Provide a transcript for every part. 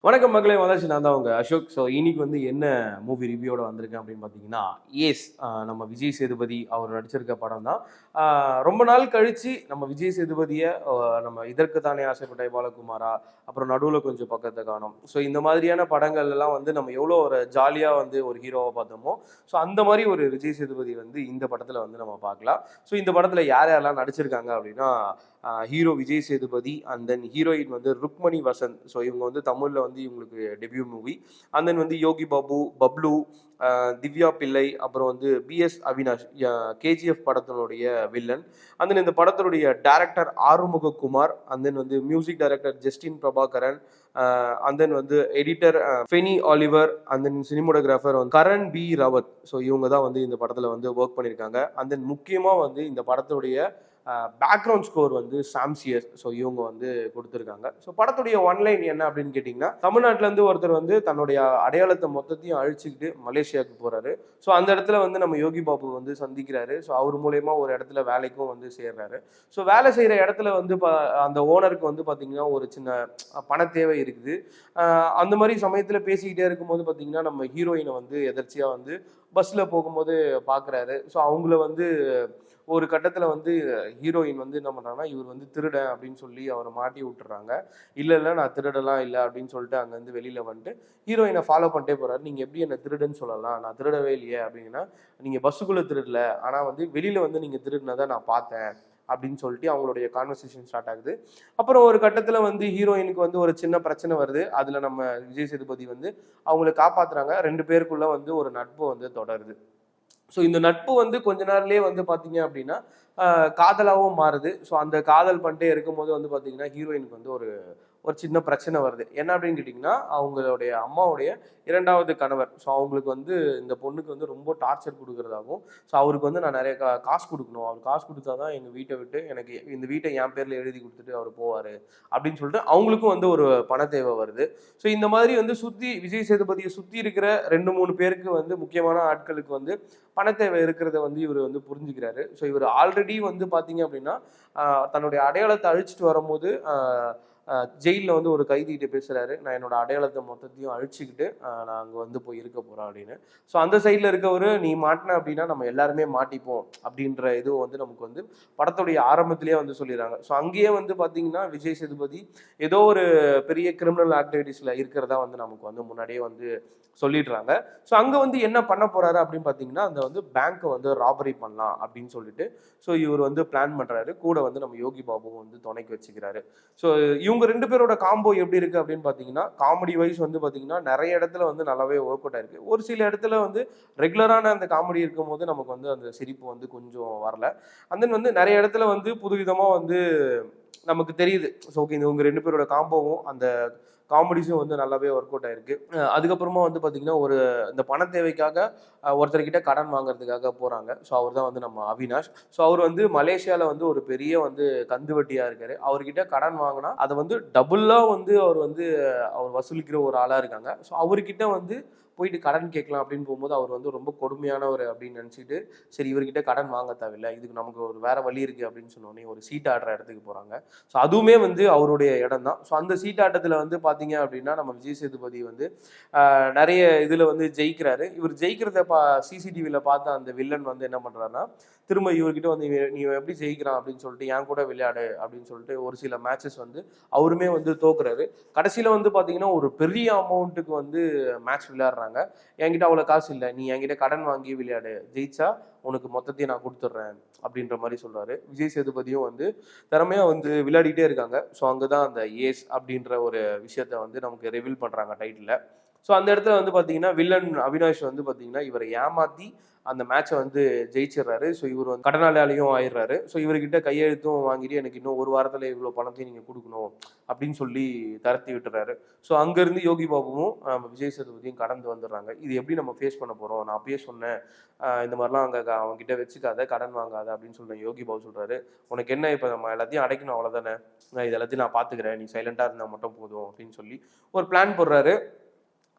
வணக்கம் மக்களே, வந்தாச்சு. நான் தான் உங்க அசோக். ஸோ இன்னைக்கு வந்து என்ன மூவி ரிவ்யூவோட வந்திருக்கேன் அப்படின்னு பார்த்தீங்கன்னா, ஏஸ். நம்ம விஜய் சேதுபதி அவர் நடிச்சிருக்க படம் தான். ரொம்ப நாள் கழிச்சு நம்ம விஜய் சேதுபதியை நம்ம இதற்கு தானே ஆசைப்பட்ட பாலகுமாரா, அப்புறம் நடுவில் கொஞ்சம் பக்கத்தை காணோம். ஸோ இந்த மாதிரியான படங்கள் எல்லாம் வந்து நம்ம எவ்வளோ ஒரு ஜாலியாக வந்து ஒரு ஹீரோவை பார்த்தோமோ, ஸோ அந்த மாதிரி ஒரு விஜய் சேதுபதி வந்து இந்த படத்தில் வந்து நம்ம பார்க்கலாம். ஸோ இந்த படத்தில் யார் யாரெல்லாம் நடிச்சிருக்காங்க அப்படின்னா, hero Vijay Sethupathi and then heroine வந்து ருக்மணி வசந்த். ஸோ இவங்க வந்து தமிழில் வந்து இவங்களுக்கு டெபியூ மூவி. அண்ட் தென் வந்து யோகி பாபு, பப்ளு, திவ்யா பிள்ளை, அப்புறம் வந்து பிஎஸ் அவினாஷ், கேஜிஎஃப் படத்தினுடைய வில்லன். அண்ட் தென் இந்த படத்தினுடைய டைரக்டர் ஆறுமுககுமார், அண்ட் தென் வந்து music director Justin Prabhakaran, and then வந்து editor Fenny Oliver, and then cinematographer வந்து கரண் பி ராவத். ஸோ இவங்க தான் வந்து இந்த படத்தில் வந்து ஒர்க் பண்ணியிருக்காங்க. அண்ட் தென் முக்கியமாக வந்து இந்த படத்துடைய பேக்ரவுண்ட் ஸ்கோர் வந்து சாம்சியர். ஸோ இவங்க வந்து கொடுத்துருக்காங்க. ஸோ படத்துடைய ஒன்லைன் என்ன அப்படின்னு கேட்டிங்கன்னா, தமிழ்நாட்டிலேருந்து ஒருத்தர் வந்து தன்னுடைய அடையாளத்தை மொத்தத்தையும் அழிச்சுக்கிட்டு மலேசியாவுக்கு போகிறாரு. ஸோ அந்த இடத்துல வந்து நம்ம யோகி பாபு வந்து சந்திக்கிறாரு. ஸோ அவர் மூலயமா ஒரு இடத்துல வேலைக்கும் வந்து சேர்றாரு. ஸோ வேலை செய்கிற இடத்துல வந்து அந்த ஓனருக்கு வந்து பார்த்திங்கன்னா ஒரு சின்ன பண தேவை இருக்குது. அந்த மாதிரி சமயத்தில் பேசிக்கிட்டே இருக்கும்போது பார்த்திங்கன்னா நம்ம ஹீரோயினை வந்து எதர்ச்சியாக வந்து பஸ்ஸில் போகும்போது பார்க்குறாரு. ஸோ அவங்கள வந்து ஒரு கட்டத்தில் வந்து ஹீரோயின் வந்து என்ன பண்ணுறாங்கன்னா, இவர் வந்து திருடன் அப்படின்னு சொல்லி அவரை மாட்டி விட்டுறாங்க. இல்லை நான் திருடலாம் இல்லை அப்படின்னு சொல்லிட்டு அங்கேருந்து வெளியில் வந்துட்டு ஹீரோயினை ஃபாலோ பண்ணிட்டே போகிறாரு. நீங்கள் எப்படி என்னை திருடுன்னு சொல்லலாம், நான் திருடவே இல்லையே அப்படின்னா, நீங்கள் பஸ்ஸுக்குள்ளே திருடல, ஆனால் வந்து வெளியில் வந்து நீங்கள் திருடினதை நான் பார்த்தேன் அப்படின்னு சொல்லிட்டு அவங்களுடைய கான்வர்சேஷன் ஸ்டார்ட் ஆகுது. அப்புறம் ஒரு கட்டத்தில் வந்து ஹீரோயினுக்கு வந்து ஒரு சின்ன பிரச்சனை வருது. அதில் நம்ம விஜய் சேதுபதி வந்து அவங்களை காப்பாற்றுறாங்க. 2 பேருக்குள்ளே வந்து ஒரு நட்பு வந்து தொடருது. ஸோ இந்த நட்பு வந்து கொஞ்ச நேரம்லேயே வந்து பார்த்தீங்க அப்படின்னா காதலாகவும் மாறுது. ஸோ அந்த காதல் பண்ணிட்டே இருக்கும்போது வந்து பார்த்தீங்கன்னா ஹீரோயினுக்கு வந்து ஒரு ஒரு சின்ன பிரச்சனை வருது. என்ன அப்படின்னு கேட்டிங்கன்னா, அவங்களுடைய அம்மாவுடைய 2வது கணவர். ஸோ அவங்களுக்கு வந்து இந்த பொண்ணுக்கு வந்து ரொம்ப டார்ச்சர் கொடுக்குறதாகவும், ஸோ அவருக்கு வந்து நான் நிறைய காசு கொடுக்கணும், அவர் காசு கொடுத்தா தான் எங்கள் வீட்டை விட்டு எனக்கு இந்த வீட்டை என் பேரில் எழுதி கொடுத்துட்டு அவர் போவார் அப்படின்னு சொல்லிட்டு அவங்களுக்கும் வந்து ஒரு பண தேவை வருது. ஸோ இந்த மாதிரி வந்து சுற்றி விஜய் சேதுபதியை சுற்றி இருக்கிற 2-3 பேருக்கு வந்து முக்கியமான ஆட்களுக்கு வந்து பண தேவை இருக்கிறத வந்து இவர் வந்து புரிஞ்சுக்கிறாரு. ஸோ இவர் ஆல்ரெடி வந்து பார்த்தீங்க அப்படின்னா தன்னுடைய அடையாளத்தை அழிச்சிட்டு வரும்போது ஜெயிலில் வந்து ஒரு கைதிகிட்ட பேசுகிறாரு. நான் என்னோட அடையாளத்தை மொத்தத்தையும் அழிச்சிக்கிட்டு நான் அங்கே வந்து போய் இருக்க போகிறேன் அப்படின்னு. ஸோ அந்த சைடில் இருக்கவர், நீ மாட்டின அப்படின்னா நம்ம எல்லாருமே மாட்டிப்போம் அப்படின்ற இது வந்து நமக்கு வந்து படத்துடைய ஆரம்பத்திலேயே வந்து சொல்லிடுறாங்க. ஸோ அங்கேயே வந்து பார்த்தீங்கன்னா விஜய் சேதுபதி ஏதோ ஒரு பெரிய கிரிமினல் ஆக்டிவிட்டீஸில் இருக்கிறதா வந்து நமக்கு வந்து முன்னாடியே வந்து சொல்லிடுறாங்க. ஸோ அங்கே வந்து என்ன பண்ண போறாரு அப்படின்னு பார்த்தீங்கன்னா, அந்த வந்து பேங்க்கை வந்து ராபரி பண்ணலாம் அப்படின்னு சொல்லிட்டு ஸோ இவர் வந்து பிளான் பண்ணுறாரு. கூட வந்து நம்ம யோகி பாபுவும் வந்து துணைக்கு வச்சுக்கிறாரு. ஸோ இவங்க 2 பேரோட காம்போ எப்படி இருக்கு அப்படின்னு பார்த்தீங்கன்னா, காமெடி வைஸ் வந்து பார்த்தீங்கன்னா நிறைய இடத்துல வந்து நல்லாவே ஒர்க் அவுட் ஆயிருக்கு. ஒரு சில இடத்துல வந்து ரெகுலரான அந்த காமெடி இருக்கும்போது நமக்கு வந்து அந்த சிரிப்பு வந்து கொஞ்சம் வரல. அண்ட் தென் வந்து நிறைய இடத்துல வந்து புதுவிதமாக வந்து நமக்கு தெரியுது. ஸோ ஓகே, இவங்க 2 பேரோட காம்போவும் அந்த காமெடிஸும் வந்து நல்லாவே ஒர்க் அவுட் ஆயிருக்கு. அதுக்கப்புறமா வந்து பார்த்தீங்கன்னா, ஒரு இந்த பண தேவைக்காக ஒருத்தர்கிட்ட கடன் வாங்குறதுக்காக போறாங்க. ஸோ அவர் தான் வந்து நம்ம அவினாஷ். ஸோ அவர் வந்து மலேசியாவில் வந்து ஒரு பெரிய வந்து கந்து வட்டியா இருக்காரு. அவர்கிட்ட கடன் வாங்கினா அதை வந்து டபுளா வந்து அவர் வசூலிக்கிற ஒரு ஆளா இருக்காங்க. ஸோ அவர்கிட்ட வந்து போயிட்டு கடன் கேட்கலாம் அப்படின்னு போகும்போது அவர் வந்து ரொம்ப கொடுமையானவர் அப்படின்னு நினச்சிட்டு, சரி இவர்கிட்ட கடன் வாங்க தேவையில்லை, இதுக்கு நமக்கு ஒரு வேற வழி இருக்கு அப்படின்னு சொன்னோடனே ஒரு சீட் ஆடுற இடத்துக்கு போறாங்க. ஸோ அதுவுமே வந்து அவருடைய இடம் தான். ஸோ அந்த சீட்டாட்டத்தில் வந்து பார்த்தீங்க அப்படின்னா நம்ம விஜய் சேதுபதி வந்து நிறைய இதில் வந்து ஜெயிக்கிறாரு. இவர் ஜெயிக்கிறத சிசிடிவியில் பார்த்த அந்த வில்லன் வந்து என்ன பண்ணுறாருன்னா, திரும்ப இவர்கிட்ட வந்து நீ எப்படி ஜெயிக்கிறான் அப்படின்னு சொல்லிட்டு என் கூட விளையாடு அப்படின்னு சொல்லிட்டு ஒரு சில மேட்சஸ் வந்து அவருமே வந்து தோக்குறாரு. கடைசியில் வந்து பார்த்தீங்கன்னா ஒரு பெரிய அமௌண்ட்டுக்கு வந்து மேட்ச் விளையாடுறாங்க. என்கிட்ட அவ்வளோ காசு இல்லை, நீ என்கிட்ட கடன் வாங்கி விளையாடு, ஜெயிச்சா உனக்கு மொத்தத்தையும் நான் கொடுத்துட்றேன் அப்படின்ற மாதிரி சொல்றாரு. விஜய் சேதுபதியும் வந்து திறமையா வந்து விளையாடிட்டே இருக்காங்க. ஸோ அங்கதான் அந்த ஏஸ் அப்படின்ற ஒரு விஷயத்த வந்து நமக்கு ரிவீல் பண்றாங்க டைட்டில். ஸோ அந்த இடத்துல வந்து பார்த்தீங்கன்னா வில்லன் அவினாஷ் வந்து பார்த்தீங்கன்னா இவரை ஏமாத்தி அந்த மேட்சை வந்து ஜெயிச்சிடுறாரு. ஸோ இவர் வந்து கடனாளியாலையும் ஆயிடுறாரு. ஸோ இவர்கிட்ட கையெழுத்தும் வாங்கிட்டு எனக்கு இன்னும் ஒரு வாரத்தில் இவ்வளோ பணத்தையும் நீங்கள் கொடுக்கணும் அப்படின்னு சொல்லி தரத்தி விட்டுறாரு. ஸோ அங்கேருந்து யோகி பாபுவும் விஜய் சேதுபதியும் கடந்து வந்துடுறாங்க. இது எப்படி நம்ம ஃபேஸ் பண்ண போகிறோம், நான் அப்பயே சொன்னேன் இந்த மாதிரிலாம் அங்கே அவங்ககிட்ட வச்சுக்காத, கடன் வாங்காத அப்படின்னு சொல்கிறேன். யோகி பாபு சொல்கிறாரு, உனக்கு என்ன இப்போ நம்ம எல்லாத்தையும் அடைக்கணும் அவ்வளோதானே, இது எல்லாத்தையும் நான் பார்த்துக்கிறேன், நீ சைலண்டாக இருந்தால் மட்டும் போதும் அப்படின்னு சொல்லி ஒரு பிளான் போடுறாரு.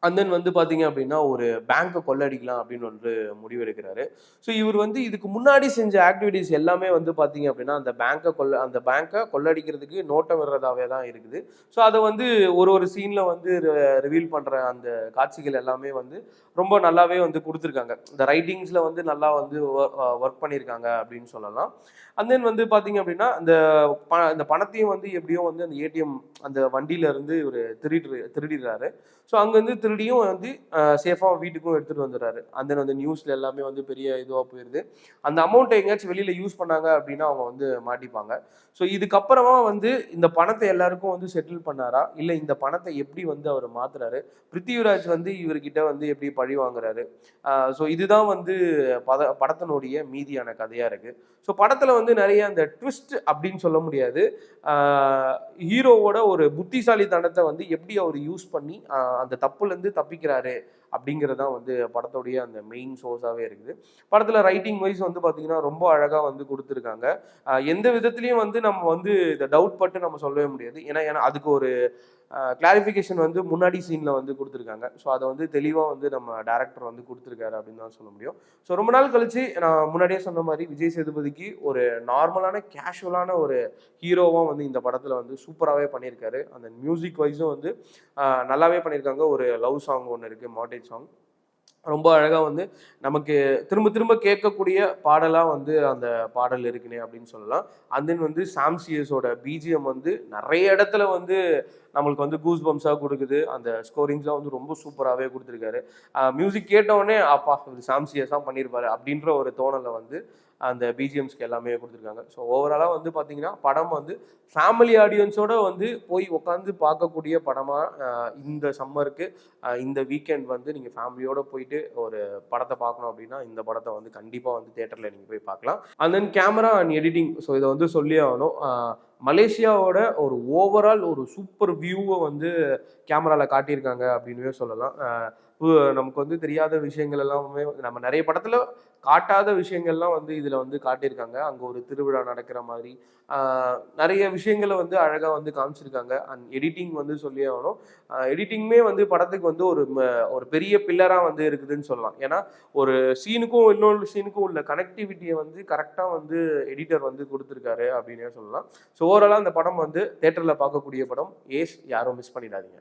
அண்ட் தென் வந்து பார்த்தீங்க அப்படின்னா ஒரு பேங்க்கை கொள்ளடிக்கலாம் அப்படின்னு வந்து முடிவெடுக்கிறாரு. ஸோ இவர் வந்து இதுக்கு முன்னாடி செஞ்ச ஆக்டிவிட்டீஸ் எல்லாமே வந்து பார்த்தீங்க அப்படின்னா அந்த பேங்க்கை கொள்ளடிக்கிறதுக்கு நோட்டம் விடுறதாவே தான் இருக்குது. ஸோ அதை வந்து ஒரு ஒரு சீனில் வந்து ரிவீல் பண்ணுற அந்த காட்சிகள் எல்லாமே வந்து ரொம்ப நல்லாவே வந்து கொடுத்துருக்காங்க. இந்த ரைட்டிங்ஸில் வந்து நல்லா வந்து ஒர்க் பண்ணியிருக்காங்க அப்படின்னு சொல்லலாம். அண்ட் தென் வந்து பார்த்தீங்க அப்படின்னா இந்த பணத்தையும் வந்து எப்படியோ வந்து அந்த ஏடிஎம் அந்த வண்டியில இருந்து இவர் திருடிடுறாரு. ஸோ அங்கேருந்து திருடியும் வந்து சேஃபாக வீட்டுக்கும் எடுத்துகிட்டு வந்துடுறாரு. அந்த வந்து நியூஸில் எல்லாமே வந்து பெரிய இதுவாக போயிடுது. அந்த அமௌண்ட்டை எங்கேயாச்சும் வெளியில் யூஸ் பண்ணாங்க அப்படின்னா அவங்க வந்து மாட்டிப்பாங்க. ஸோ இதுக்கப்புறமா வந்து இந்த பணத்தை எல்லாருக்கும் வந்து செட்டில் பண்ணாரா, இல்லை இந்த பணத்தை எப்படி வந்து அவர் மாத்துறாரு, பிருத்திவிராஜ் வந்து இவர்கிட்ட வந்து எப்படி பழி வாங்குறாரு. ஸோ இதுதான் வந்து படத்தினுடைய மீதியான கதையாக இருக்குது. ஸோ படத்தில் வந்து நிறைய அந்த ட்விஸ்ட் அப்படின்னு சொல்ல முடியாது. ஹீரோவோட ஒரு புத்திசாலித்தனத்தை வந்து எப்படி அவர் யூஸ் பண்ணி அந்த தப்புலேருந்து தப்பிக்கிறாரு அப்படிங்கிறதான் வந்து படத்துடைய அந்த மெயின் சோர்ஸாகவே இருக்குது. படத்தில் ரைட்டிங் வைஸ் வந்து பார்த்தீங்கன்னா ரொம்ப அழகாக வந்து கொடுத்துருக்காங்க. எந்த விதத்துலையும் வந்து நம்ம வந்து இதை டவுட் பட்டு நம்ம சொல்லவே முடியாது. ஏன்னா அதுக்கு ஒரு கிளாரிஃபிகேஷன் வந்து முன்னாடி சீனில் வந்து கொடுத்துருக்காங்க. ஸோ அதை வந்து தெளிவாக வந்து நம்ம டேரக்டர் வந்து கொடுத்துருக்காரு அப்படின்னு தான் சொல்ல முடியும். ஸோ ரொம்ப நாள் கழிச்சு நான் முன்னாடியே சொன்ன மாதிரி விஜய் சேதுபதிக்கு ஒரு நார்மலான கேஷுவலான ஒரு ஹீரோவாக வந்து இந்த படத்தில் வந்து சூப்பராகவே பண்ணியிருக்காரு. அந்த மியூசிக் வைஸும் வந்து நல்லாவே பண்ணியிருக்காங்க. ஒரு லவ் சாங் ஒன்று இருக்குது, மாட்டேஜ் சாங். ரொம்ப அழகாக வந்து நமக்கு திரும்ப திரும்ப கேட்கக்கூடிய பாடலாக வந்து அந்த பாடல் இருக்குனே அப்படின்னு சொல்லலாம். அண்ட் தென் வந்து சாம் சிஎஸோட பிஜிஎம் வந்து நிறைய இடத்துல வந்து நம்மளுக்கு வந்து கூஸ் பம்ஸாக கொடுக்குது. அந்த ஸ்கோரிங்ஸ்லாம் வந்து ரொம்ப சூப்பராகவே கொடுத்துருக்காரு. மியூசிக் கேட்டவுடனே அப்பா இது சாம் சிஎஸ் தான் பண்ணியிருப்பாரு அப்படின்ற ஒரு தோணலை வந்து அந்த பிஜிஎம்ஸ்க்கு எல்லாமே கொடுத்துருக்காங்க. ஸோ ஓவராலாக வந்து பார்த்தீங்கன்னா படம் வந்து ஃபேமிலி ஆடியன்ஸோட வந்து போய் உட்காந்து பார்க்கக்கூடிய படமாக இந்த சம்மருக்கு இந்த வீக்கெண்ட் வந்து நீங்கள் ஃபேமிலியோடு போயிட்டு ஒரு படத்தை பார்க்கணும் அப்படின்னா இந்த படத்தை வந்து கண்டிப்பாக வந்து தேட்டரில் நீங்கள் போய் பார்க்கலாம். And then camera and editing, so இதை வந்து சொல்லி ஆகணும். மலேசியாவோட ஒரு ஓவரால் ஒரு சூப்பர் வியூவை வந்து கேமராவில் காட்டியிருக்காங்க அப்படின்னுவே சொல்லலாம். நமக்கு வந்து தெரியாத விஷயங்கள் எல்லாமே நம்ம நிறைய படத்தில் காட்டாத விஷயங்கள்லாம் வந்து இதில் வந்து காட்டியிருக்காங்க. அங்கே ஒரு திருவிழா நடக்கிற மாதிரி நிறைய விஷயங்களை வந்து அழகாக வந்து காமிச்சிருக்காங்க. அண்ட் எடிட்டிங் வந்து சொல்லி ஆகணும். எடிட்டிங்குமே வந்து படத்துக்கு வந்து ஒரு பெரிய பில்லராக வந்து இருக்குதுன்னு சொல்லலாம். ஏன்னா ஒரு சீனுக்கும் இன்னொரு சீனுக்கும் உள்ள கனெக்டிவிட்டியை வந்து கரெக்டாக வந்து எடிட்டர் வந்து கொடுத்துருக்காரு அப்படின்னே சொல்லலாம். ஸோ ஓவராலாக அந்த படம் வந்து தேட்டரில் பார்க்கக்கூடிய படம். யாரும் மிஸ் பண்ணிடாதீங்க.